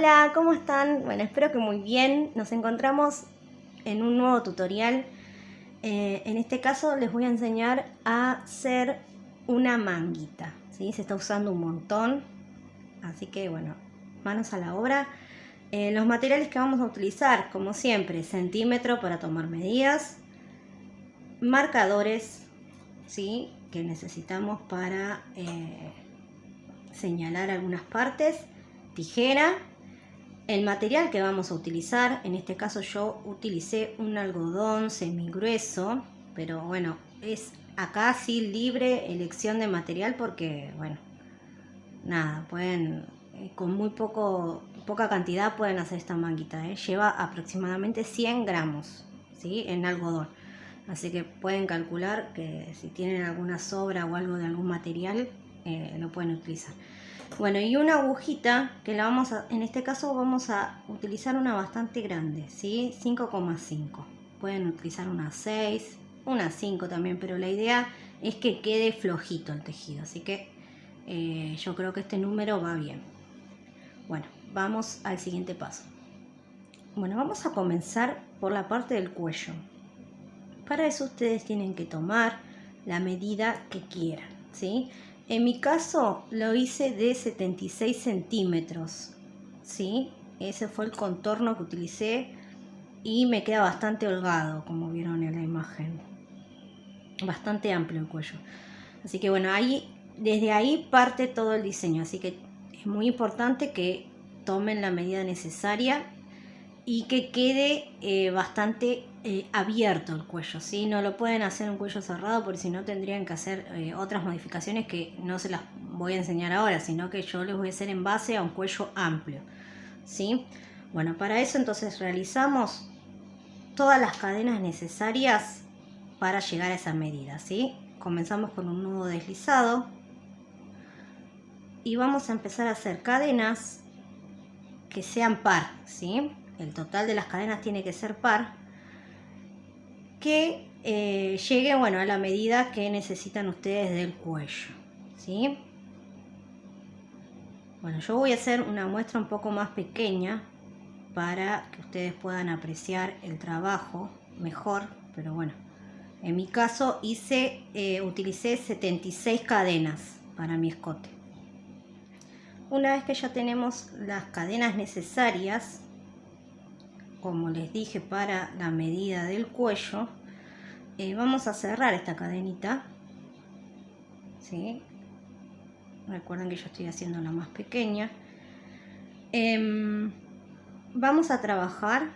Hola, ¿cómo están? Bueno, espero que muy bien. Nos encontramos en un nuevo tutorial. En este caso les voy a enseñar a hacer una manguita, ¿sí? Se está usando un montón, así que bueno, manos a la obra. Los materiales que vamos a utilizar, como siempre, centímetro para tomar medidas, marcadores, ¿sí? Que necesitamos para señalar algunas partes, tijera. El material que vamos a utilizar, en este caso yo utilicé un algodón semigrueso, pero bueno, es acá sí libre elección de material porque, bueno, nada, pueden, con muy poca cantidad pueden hacer esta manguita, lleva aproximadamente 100 gramos, ¿sí? En algodón. Así que pueden calcular que si tienen alguna sobra o algo de algún material, lo pueden utilizar. Bueno, y una agujita que la vamos a, en este caso vamos a utilizar una bastante grande, ¿sí? 5,5. Pueden utilizar una 6, una 5 también, pero la idea es que quede flojito el tejido, así que yo creo que este número va bien. Bueno, vamos al siguiente paso. Bueno, vamos a comenzar por la parte del cuello. Para eso ustedes tienen que tomar la medida que quieran, ¿sí? En mi caso lo hice de 76 centímetros, ¿sí? Ese fue el contorno que utilicé y me queda bastante holgado, como vieron en la imagen. Bastante amplio el cuello. Así que bueno, desde ahí parte todo el diseño, así que es muy importante que tomen la medida necesaria y que quede bastante abierto el cuello, ¿sí? No lo pueden hacer un cuello cerrado porque si no tendrían que hacer otras modificaciones que no se las voy a enseñar ahora, sino que yo les voy a hacer en base a un cuello amplio, ¿sí? Bueno, para eso entonces realizamos todas las cadenas necesarias para llegar a esa medida, ¿sí? Comenzamos con un nudo deslizado y vamos a empezar a hacer cadenas que sean par, ¿sí? El total de las cadenas tiene que ser par, que llegue, bueno, a la medida que necesitan ustedes del cuello, ¿sí? Bueno, yo voy a hacer una muestra un poco más pequeña para que ustedes puedan apreciar el trabajo mejor, pero bueno, en mi caso utilicé 76 cadenas para mi escote. Una vez que ya tenemos las cadenas necesarias, como les dije, para la medida del cuello, vamos a cerrar esta cadenita, ¿sí? Recuerden que yo estoy haciendo la más pequeña. Vamos a trabajar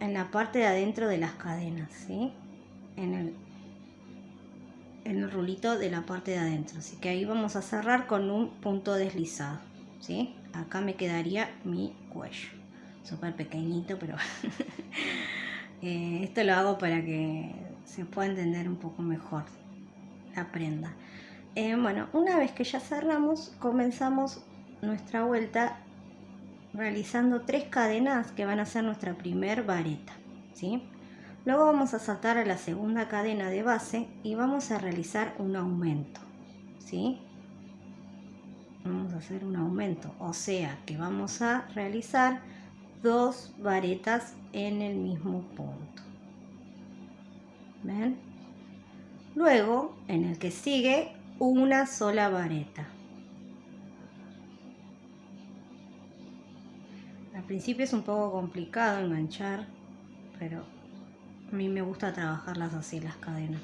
en la parte de adentro de las cadenas, ¿sí? En el rulito de la parte de adentro, así que ahí vamos a cerrar con un punto deslizado, ¿sí? Acá me quedaría mi cuello, súper pequeñito, pero esto lo hago para que se pueda entender un poco mejor la prenda. Bueno, una vez que ya cerramos, comenzamos nuestra vuelta realizando 3 cadenas que van a ser nuestra primer vareta, ¿sí? Luego vamos a saltar a la segunda cadena de base y vamos a realizar un aumento, ¿sí? Vamos a hacer un aumento, o sea que vamos a realizar 2 varetas en el mismo punto. ¿Ven? Luego, en el que sigue, una sola vareta. Al principio es un poco complicado enganchar, pero a mí me gusta trabajarlas así, las cadenas.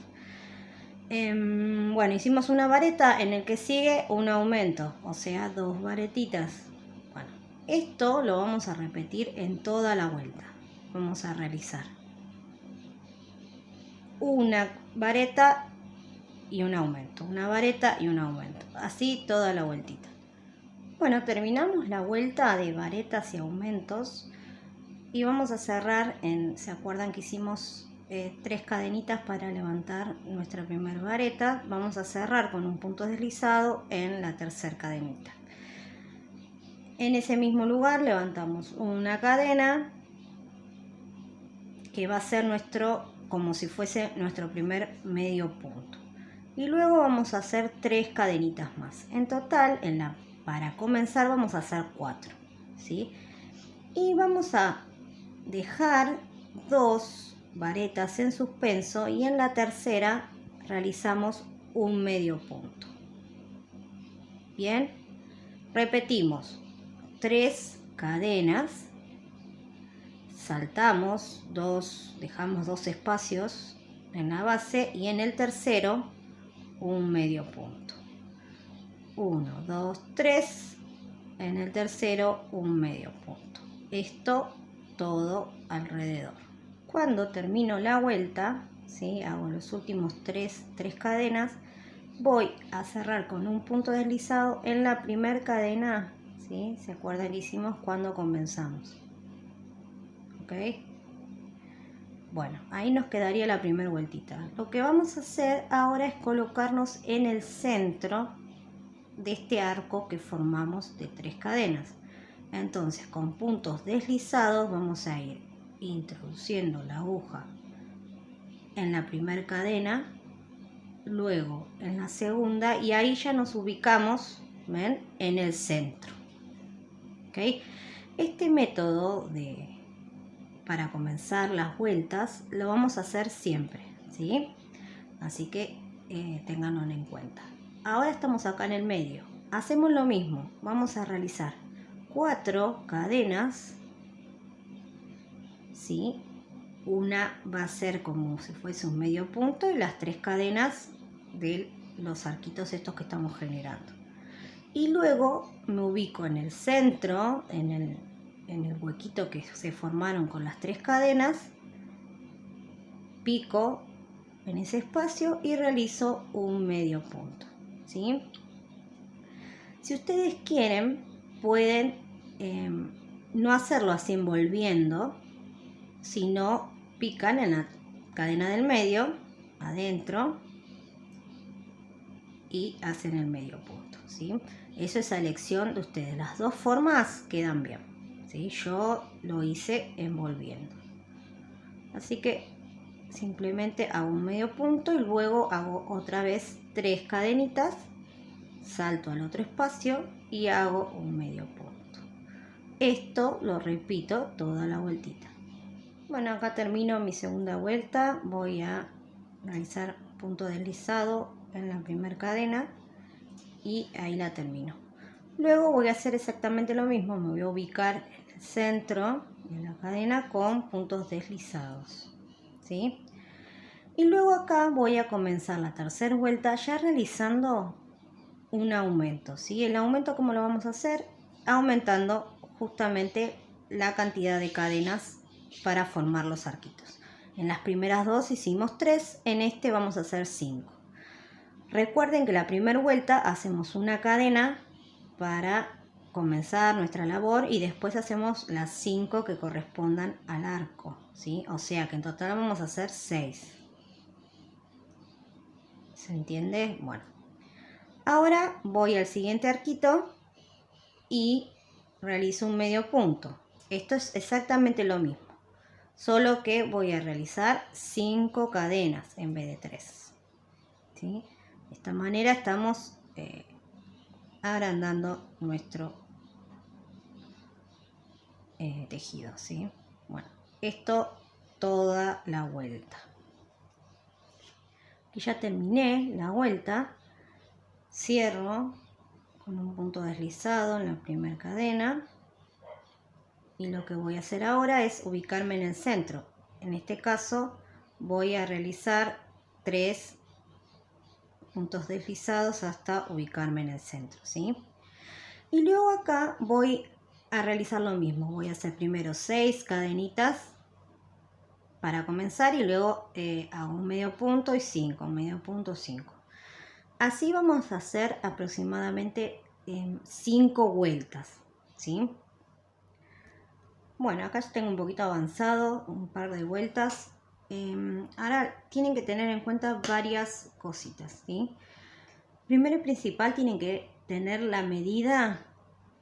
Bueno, hicimos una vareta, en el que sigue un aumento, o sea, 2 varetitas. Bueno, esto lo vamos a repetir en toda la vuelta. Vamos a realizar una vareta y un aumento, una vareta y un aumento, así toda la vueltita. Bueno, terminamos la vuelta de varetas y aumentos y vamos a cerrar ¿se acuerdan que hicimos 3 cadenitas para levantar nuestra primera vareta? Vamos a cerrar con un punto deslizado en la tercera cadenita. En ese mismo lugar levantamos una cadena que va a ser como si fuese nuestro primer medio punto. Y luego vamos a hacer 3 cadenitas más. En total, para comenzar vamos a hacer 4, ¿sí? Y vamos a dejar 2 varetas en suspenso y en la tercera realizamos un medio punto. Bien, repetimos 3 cadenas, saltamos 2, dejamos 2 espacios en la base y en el tercero un medio punto. 1, 2, 3, en el tercero un medio punto. Esto todo alrededor. Cuando termino la vuelta, ¿sí? Hago los últimos 3 cadenas, voy a cerrar con un punto deslizado en la primera cadena, ¿sí? ¿Se acuerdan que hicimos cuando comenzamos? ¿Ok? Bueno, ahí nos quedaría la primera vueltita. Lo que vamos a hacer ahora es colocarnos en el centro de este arco que formamos de 3 cadenas. Entonces, con puntos deslizados vamos a ir introduciendo la aguja en la primera cadena, luego en la segunda, y ahí ya nos ubicamos, ¿ven?, en el centro. ¿Okay? Este método para comenzar las vueltas lo vamos a hacer siempre, ¿sí? Así que ténganlo en cuenta. Ahora estamos acá en el medio. Hacemos lo mismo. Vamos a realizar 4 cadenas, ¿sí? Una va a ser como si fuese un medio punto y las 3 cadenas de los arquitos estos que estamos generando. Y luego me ubico en el centro, en el huequito que se formaron con las 3 cadenas, pico en ese espacio y realizo un medio punto, ¿sí? Si ustedes quieren, pueden no hacerlo así envolviendo, sino pican en la cadena del medio, adentro, y hacen el medio punto, ¿sí? Eso es a elección de ustedes. Las dos formas quedan bien, ¿sí? Yo lo hice envolviendo. Así que simplemente hago un medio punto y luego hago otra vez 3 cadenitas, salto al otro espacio y hago un medio punto. Esto lo repito toda la vueltita. Bueno, acá termino mi segunda vuelta. Voy a realizar punto deslizado en la primera cadena y ahí la termino. Luego voy a hacer exactamente lo mismo. Me voy a ubicar en el centro de la cadena con puntos deslizados, ¿sí? Y luego acá voy a comenzar la tercera vuelta ya realizando un aumento, ¿sí? El aumento, ¿cómo lo vamos a hacer? Aumentando justamente la cantidad de cadenas para formar los arquitos. En las primeras 2 hicimos 3, en este vamos a hacer 5. Recuerden que la primera vuelta hacemos una cadena para comenzar nuestra labor y después hacemos las 5 que correspondan al arco, ¿sí? O sea que en total vamos a hacer 6. ¿Se entiende? Bueno. Ahora voy al siguiente arquito y realizo un medio punto. Esto es exactamente lo mismo, solo que voy a realizar 5 cadenas en vez de 3, ¿sí? De esta manera estamos agrandando nuestro tejido, ¿sí? Bueno, esto toda la vuelta. Aquí ya terminé la vuelta. Cierro con un punto deslizado en la primera cadena y lo que voy a hacer ahora es ubicarme en el centro. En este caso voy a realizar 3 puntos deslizados hasta ubicarme en el centro, ¿sí? Y luego acá voy a realizar lo mismo. Voy a hacer primero 6 cadenitas para comenzar y luego hago un medio punto y 5, medio punto, 5. Así vamos a hacer aproximadamente 5 vueltas, ¿sí? Bueno, acá ya tengo un poquito avanzado, un par de vueltas. Ahora tienen que tener en cuenta varias cositas, ¿sí? Primero y principal, tienen que tener la medida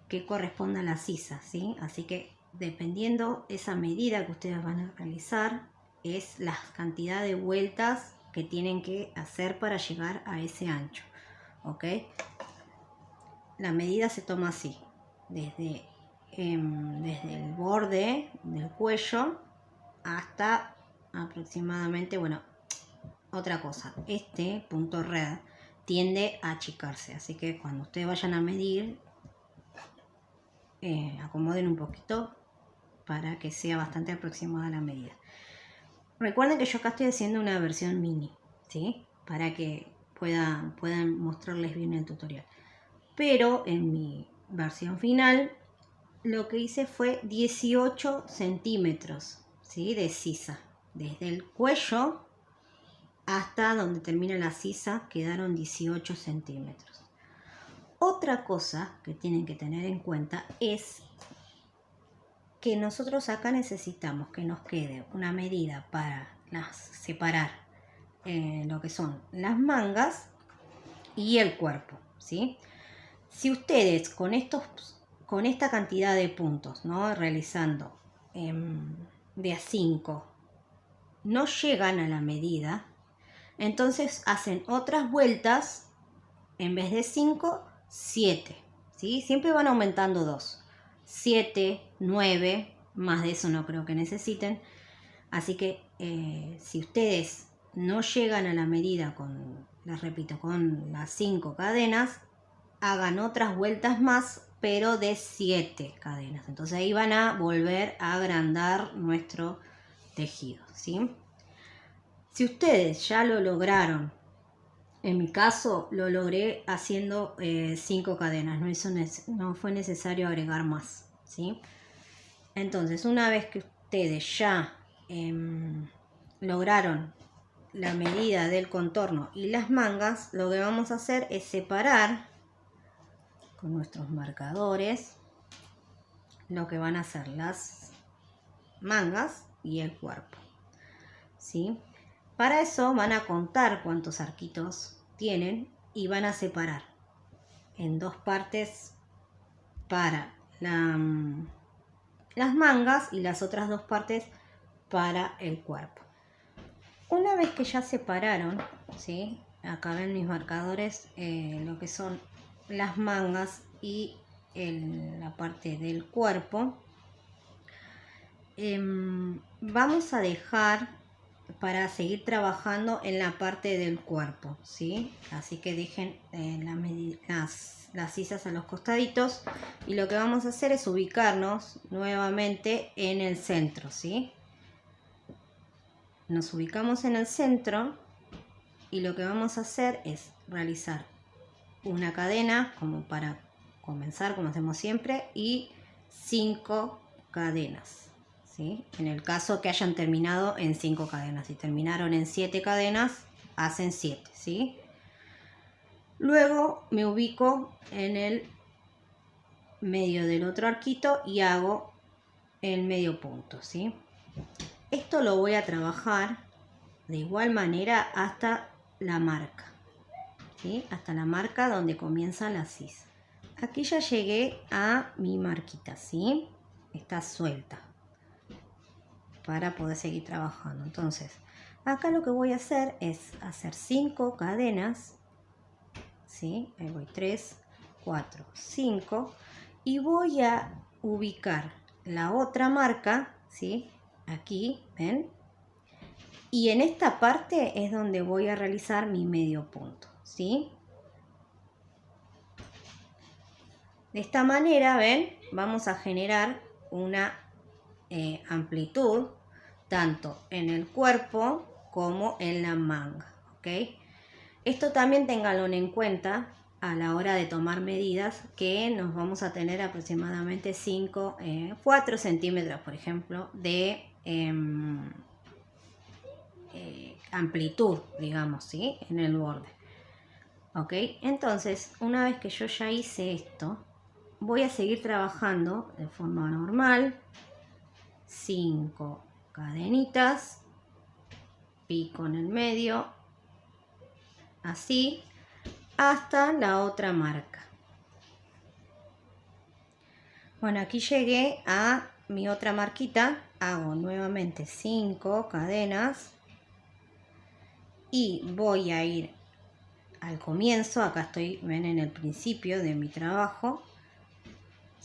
que corresponda a la sisa, ¿sí? Así que dependiendo esa medida que ustedes van a realizar, es la cantidad de vueltas que tienen que hacer para llegar a ese ancho, ¿ok? La medida se toma así, desde desde el borde del cuello hasta aproximadamente, bueno, otra cosa, este punto red tiende a achicarse, así que cuando ustedes vayan a medir, acomoden un poquito para que sea bastante aproximada la medida. Recuerden que yo acá estoy haciendo una versión mini, ¿sí? Para que puedan mostrarles bien el tutorial. Pero en mi versión final lo que hice fue 18 centímetros, ¿sí? De sisa. Desde el cuello hasta donde termina la sisa quedaron 18 centímetros. Otra cosa que tienen que tener en cuenta es que nosotros acá necesitamos que nos quede una medida para separar lo que son las mangas y el cuerpo, ¿sí? Si ustedes con esta cantidad de puntos, ¿no? Realizando de a 5 no llegan a la medida, entonces hacen otras vueltas, en vez de 5, 7, ¿sí? Siempre van aumentando 2, 7, 9, más de eso no creo que necesiten. Así que si ustedes no llegan a la medida les repito, con las 5 cadenas, hagan otras vueltas más, pero de 7 cadenas. Entonces ahí van a volver a agrandar nuestro tejido, ¿sí? Si ustedes ya lo lograron, en mi caso lo logré haciendo 5 cadenas, no fue necesario agregar más, ¿sí? Entonces, una vez que ustedes ya lograron la medida del contorno y las mangas, lo que vamos a hacer es separar con nuestros marcadores lo que van a ser las mangas y el cuerpo, ¿sí? Para eso van a contar cuántos arquitos tienen y van a separar en 2 partes para las mangas y las otras 2 partes para el cuerpo. Una vez que ya separaron, ¿sí? Acá ven mis marcadores, lo que son las mangas y la parte del cuerpo. Vamos a dejar para seguir trabajando en la parte del cuerpo, ¿sí? Así que dejen las sisas a los costaditos y lo que vamos a hacer es ubicarnos nuevamente en el centro, ¿sí? Nos ubicamos en el centro y lo que vamos a hacer es realizar una cadena como para comenzar, como hacemos siempre, y 5 cadenas, ¿sí? En el caso que hayan terminado en 5 cadenas, si terminaron en 7 cadenas, hacen 7, ¿sí? Luego me ubico en el medio del otro arquito y hago el medio punto, ¿sí? Esto lo voy a trabajar de igual manera hasta la marca, ¿sí? Hasta la marca donde comienza la sisa. Aquí ya llegué a mi marquita, ¿sí? Está suelta para poder seguir trabajando. Entonces, acá lo que voy a hacer es hacer 5 cadenas, ¿sí? Ahí voy, 3, 4, 5. Y voy a ubicar la otra marca, ¿sí? Aquí, ¿ven? Y en esta parte es donde voy a realizar mi medio punto, ¿sí? De esta manera, ¿ven? Vamos a generar una amplitud tanto en el cuerpo como en la manga, ¿ok? Esto también ténganlo en cuenta a la hora de tomar medidas, que nos vamos a tener aproximadamente 4 centímetros, por ejemplo, de amplitud, digamos, ¿sí? En el borde. ¿Ok? Entonces, una vez que yo ya hice esto, voy a seguir trabajando de forma normal. 5 cadenitas, pico en el medio, así, hasta la otra marca. Bueno, aquí llegué a mi otra marquita, hago nuevamente 5 cadenas y voy a ir al comienzo, acá estoy, ven, en el principio de mi trabajo,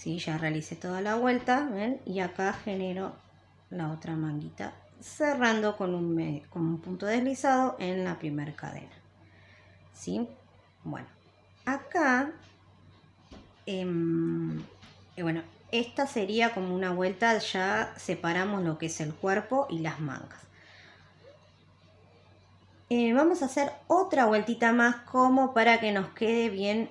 ¿sí? Ya realicé toda la vuelta, ¿ven? Y acá genero la otra manguita cerrando con un punto deslizado en la primera cadena, ¿sí? Bueno, acá bueno, esta sería como una vuelta, ya separamos lo que es el cuerpo y las mangas. Vamos a hacer otra vueltita más como para que nos quede bien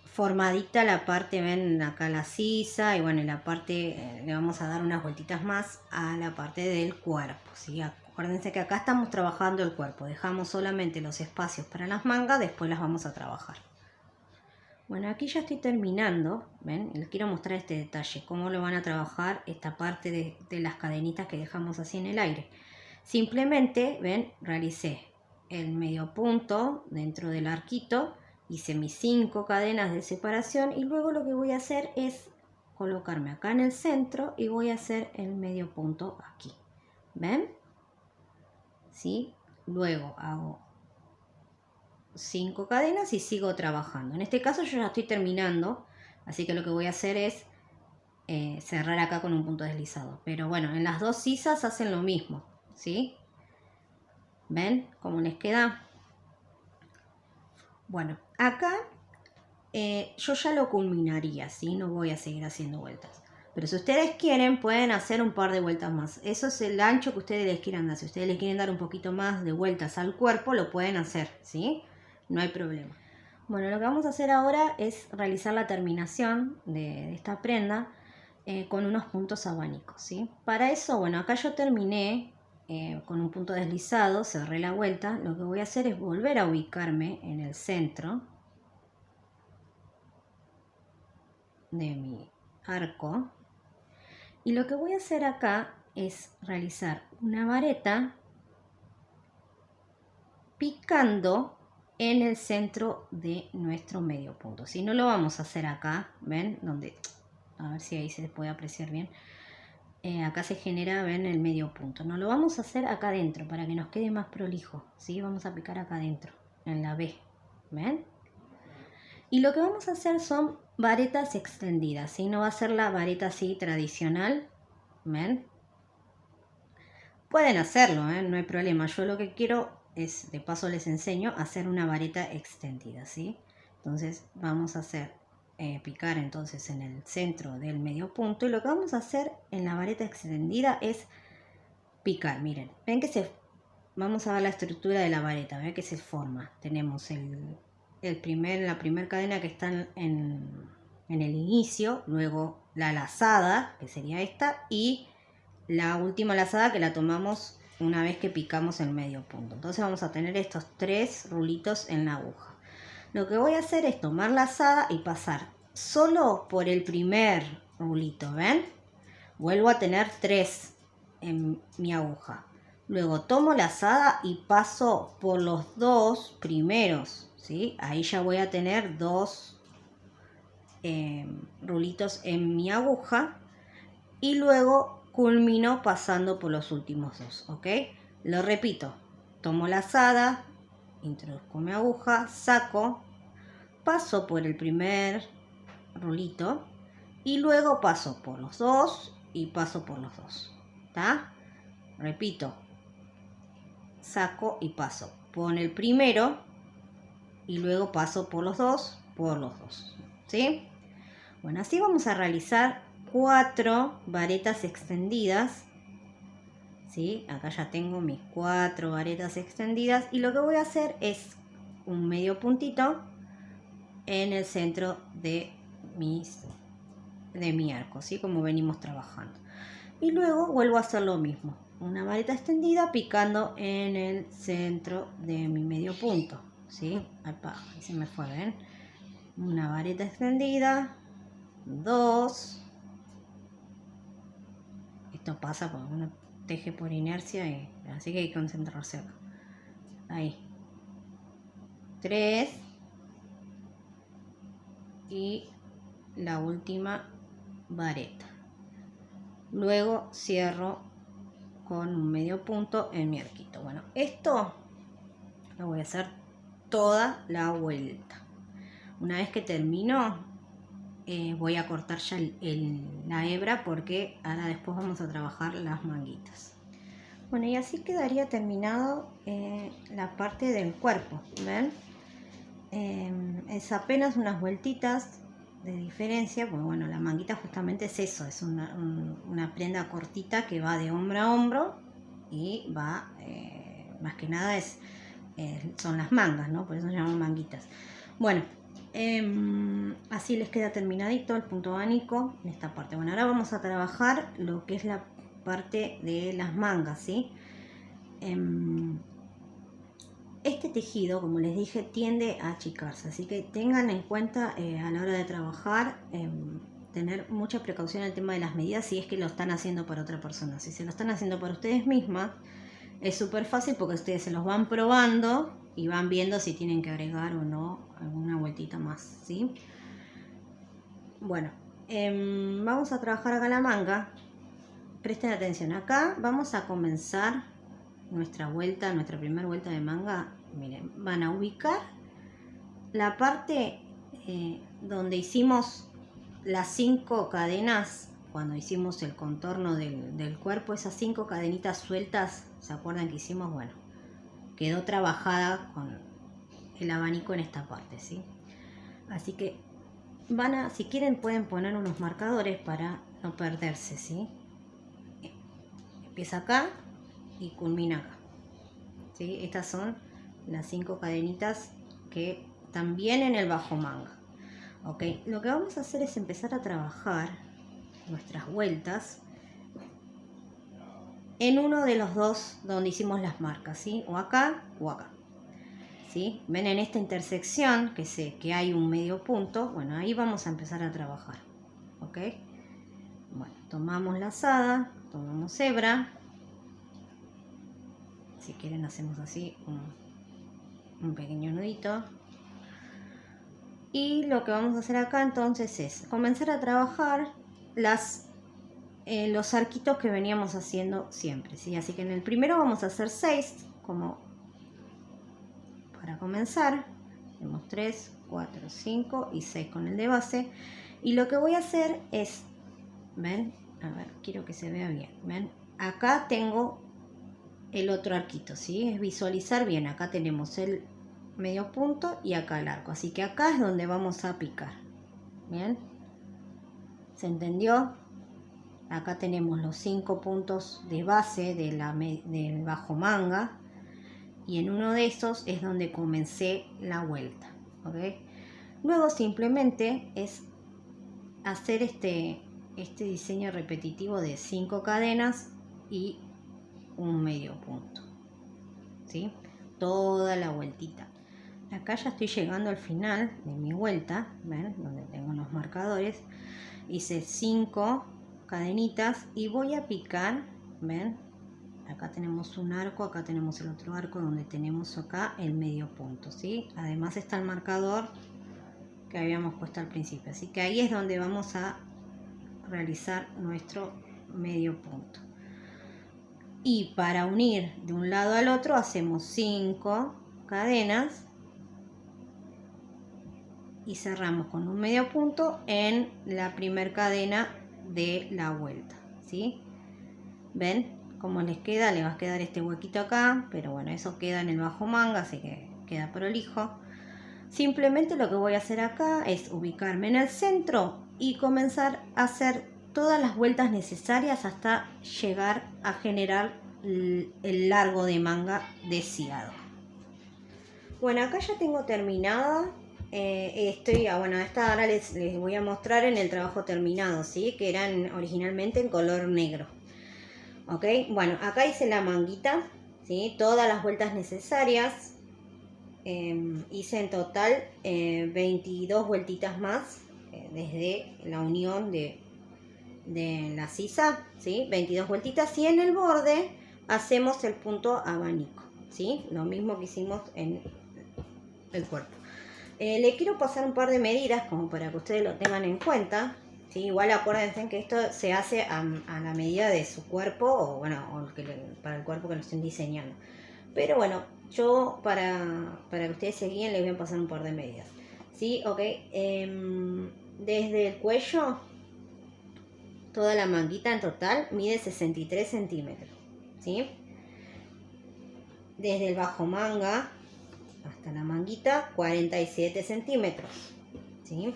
formadita la parte, ven acá la sisa, y bueno, en la parte le vamos a dar unas vueltitas más a la parte del cuerpo, ¿sí? Acuérdense que acá estamos trabajando el cuerpo, dejamos solamente los espacios para las mangas, después las vamos a trabajar. Bueno, aquí ya estoy terminando, ¿ven? Les quiero mostrar este detalle, cómo lo van a trabajar esta parte de las cadenitas que dejamos así en el aire. Simplemente, ven, realicé el medio punto dentro del arquito, hice mis 5 cadenas de separación y luego lo que voy a hacer es colocarme acá en el centro y voy a hacer el medio punto aquí. ¿Ven? ¿Sí? Luego hago 5 cadenas y sigo trabajando. En este caso yo ya estoy terminando, así que lo que voy a hacer es cerrar acá con un punto deslizado. Pero bueno, en las dos sisas hacen lo mismo, ¿sí? ¿Ven cómo les queda? Bueno, acá yo ya lo culminaría, ¿sí? No voy a seguir haciendo vueltas. Pero si ustedes quieren, pueden hacer un par de vueltas más. Eso es el ancho que ustedes les quieran dar. Si ustedes les quieren dar un poquito más de vueltas al cuerpo, lo pueden hacer, ¿sí? No hay problema. Bueno, lo que vamos a hacer ahora es realizar la terminación de esta prenda con unos puntos abanicos, ¿sí? Para eso, bueno, acá yo terminé con un punto deslizado, cerré la vuelta. Lo que voy a hacer es volver a ubicarme en el centro de mi arco. Y lo que voy a hacer acá es realizar una vareta picando en el centro de nuestro medio punto. Si no lo vamos a hacer acá, ¿ven? Donde, a ver si ahí se puede apreciar bien. Acá se genera, ven, el medio punto. No lo vamos a hacer acá adentro para que nos quede más prolijo, ¿sí? Vamos a picar acá adentro, en la B, ¿ven? Y lo que vamos a hacer son varetas extendidas, ¿sí? No va a ser la vareta así tradicional, ¿ven? Pueden hacerlo, no hay problema. Yo lo que quiero es, de paso les enseño, a hacer una vareta extendida, ¿sí? Entonces vamos a hacer, picar entonces en el centro del medio punto. Y lo que vamos a hacer en la vareta extendida es picar. Miren, ven que vamos a ver la estructura de la vareta, ven que se forma. Tenemos la primera cadena que está en el inicio, luego la lazada, que sería esta, y la última lazada que la tomamos una vez que picamos el medio punto. Entonces vamos a tener estos 3 rulitos en la aguja. Lo que voy a hacer es tomar lazada y pasar solo por el primer rulito, ¿ven? Vuelvo a tener 3 en mi aguja. Luego tomo lazada y paso por los 2 primeros, ¿sí? Ahí ya voy a tener 2 rulitos en mi aguja. Y luego culmino pasando por los últimos 2, ¿ok? Lo repito, tomo lazada, introduzco mi aguja, saco, paso por el primer rulito y luego paso por los 2 y paso por los 2, ¿está? Repito, saco y paso por el primero y luego paso por los 2, ¿sí? Bueno, así vamos a realizar 4 varetas extendidas, ¿sí? Acá ya tengo mis 4 varetas extendidas y lo que voy a hacer es un medio puntito en el centro de mi arco, ¿sí? Como venimos trabajando. Y luego vuelvo a hacer lo mismo, una vareta extendida picando en el centro de mi medio punto, ¿sí? Ahí se me fue, ¿ven? Una vareta extendida, 2. Esto pasa porque uno teje por inercia, así que hay que concentrarse acá. Ahí. 3. Y la última vareta. Luego cierro con un medio punto en mi arquito. Bueno, esto lo voy a hacer toda la vuelta. Una vez que termino, voy a cortar ya la hebra porque ahora después vamos a trabajar las manguitas. Bueno, y así quedaría terminado la parte del cuerpo, ¿ven? Es apenas unas vueltitas de diferencia, porque bueno, la manguita justamente es eso, es una prenda cortita que va de hombro a hombro y va, más que nada son las mangas, ¿no? Por eso se llaman manguitas. Bueno, así les queda terminadito el punto abanico en esta parte. Bueno, ahora vamos a trabajar lo que es la parte de las mangas, ¿sí? Este tejido, como les dije, tiende a achicarse, así que tengan en cuenta a la hora de trabajar, tener mucha precaución en el tema de las medidas si es que lo están haciendo para otra persona. Si se lo están haciendo para ustedes mismas, es súper fácil porque ustedes se los van probando y van viendo si tienen que agregar o no alguna vueltita más, ¿sí? Bueno, vamos a trabajar acá la manga. Presten atención, acá vamos a comenzar nuestra primera vuelta de manga. Miren, van a ubicar la parte donde hicimos las 5 cadenas cuando hicimos el contorno del cuerpo. Esas 5 cadenitas sueltas, ¿se acuerdan que hicimos? Bueno, quedó trabajada con el abanico en esta parte, ¿sí? Así que si quieren pueden poner unos marcadores para no perderse, ¿sí? Empieza acá y culmina acá, ¿sí? Estas son las 5 cadenitas que están bien en el bajo manga. Ok, lo que vamos a hacer es empezar a trabajar nuestras vueltas en uno de los dos donde hicimos las marcas, ¿sí? O acá o acá, ¿sí? Ven en esta intersección que hay un medio punto. Bueno, ahí vamos a empezar a trabajar, ok. Bueno, tomamos lazada, tomamos hebra. Si quieren hacemos así un pequeño nudito. Y lo que vamos a hacer acá entonces es comenzar a trabajar los arquitos que veníamos haciendo siempre, ¿sí? Así que en el primero vamos a hacer 6 como para comenzar. Tenemos 3, 4, 5 y 6 con el de base. Y lo que voy a hacer es, ven, a ver, quiero que se vea bien, ven, acá tengo el otro arquito, ¿sí? Es visualizar bien, acá tenemos el medio punto y acá el arco, así que acá es donde vamos a picar. Bien, ¿se entendió? Acá tenemos los 5 puntos de base del bajo manga y en uno de esos es donde comencé la vuelta, ¿ok? Luego simplemente es hacer este diseño repetitivo de 5 cadenas y un medio punto, ¿sí? Toda la vueltita. Acá ya estoy llegando al final de mi vuelta, ¿ven? Donde tengo los marcadores. Hice 5 cadenitas y voy a picar, ¿ven? Acá tenemos un arco, acá tenemos el otro arco donde tenemos acá el medio punto, ¿sí? Además está el marcador que habíamos puesto al principio, así que ahí es donde vamos a realizar nuestro medio punto. Y para unir de un lado al otro hacemos 5 cadenas y cerramos con un medio punto en la primer cadena de la vuelta, ¿sí? ¿Ven cómo les queda? Le va a quedar este huequito acá, pero bueno, eso queda en el bajo manga, así que queda prolijo. Simplemente lo que voy a hacer acá es ubicarme en el centro y comenzar a hacer todas las vueltas necesarias hasta llegar a generar el largo de manga deseado. Bueno, acá ya tengo terminada. Bueno, ahora les voy a mostrar en el trabajo terminado, ¿sí? Que eran originalmente en color negro. Ok, bueno, acá hice la manguita, ¿sí? Todas las vueltas necesarias. Hice en total 22 vueltitas más desde la unión de la sisa, ¿sí? 22 vueltitas y en el borde hacemos el punto abanico, ¿sí? Lo mismo que hicimos en el cuerpo. Le quiero pasar un par de medidas como para que ustedes lo tengan en cuenta, ¿sí? Igual acuérdense que esto se hace a la medida de su cuerpo o bueno, para el cuerpo que lo estén diseñando. Pero bueno, yo para que ustedes se guíen les voy a pasar un par de medidas, ¿sí? Ok, desde el cuello, toda la manguita en total mide 63 centímetros, ¿sí? Desde el bajo manga hasta la manguita, 47 centímetros, ¿sí?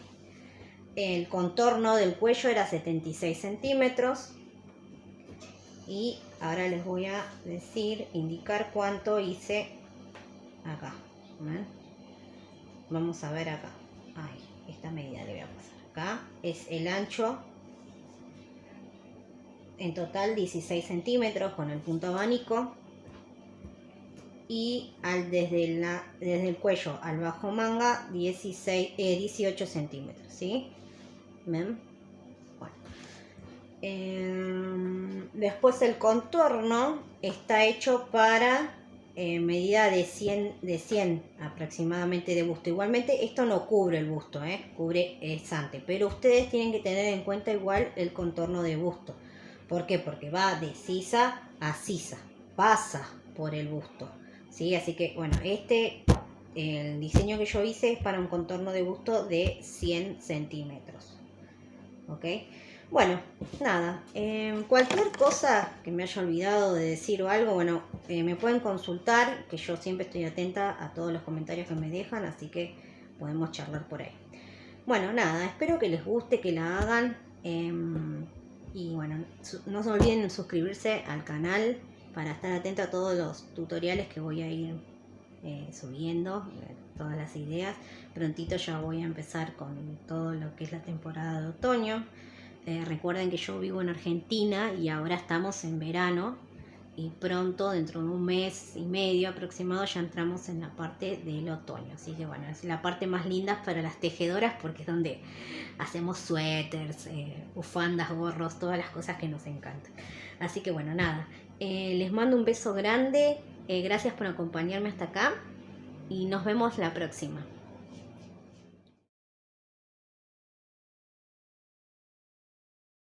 El contorno del cuello era 76 centímetros. Y ahora les voy a indicar cuánto hice acá. ¿Ven? Vamos a ver acá. Ay, esta medida le voy a pasar. Acá es el ancho. En total 16 centímetros con el punto abanico. Y desde el cuello al bajo manga 18 centímetros. ¿Sí? ¿Ven? Bueno. Después el contorno está hecho para medida de 100 aproximadamente de busto. Igualmente esto no cubre el busto, cubre estante, pero ustedes tienen que tener en cuenta igual el contorno de busto. ¿Por qué? Porque va de sisa a sisa, pasa por el busto, ¿sí? Así que bueno, el diseño que yo hice es para un contorno de busto de 100 centímetros, ¿ok? Bueno, nada, cualquier cosa que me haya olvidado de decir o algo, bueno, me pueden consultar, que yo siempre estoy atenta a todos los comentarios que me dejan, así que podemos charlar por ahí. Bueno, nada, espero que les guste, que la hagan, y bueno, no se olviden de suscribirse al canal para estar atenta a todos los tutoriales que voy a ir subiendo, todas las ideas. Prontito ya voy a empezar con todo lo que es la temporada de otoño. Recuerden que yo vivo en Argentina y ahora estamos en verano y pronto, dentro de un mes y medio aproximado, ya entramos en la parte del otoño. Así que bueno, es la parte más linda para las tejedoras porque es donde hacemos suéteres, bufandas, gorros, todas las cosas que nos encantan. Así que bueno, nada, les mando un beso grande, gracias por acompañarme hasta acá y nos vemos la próxima.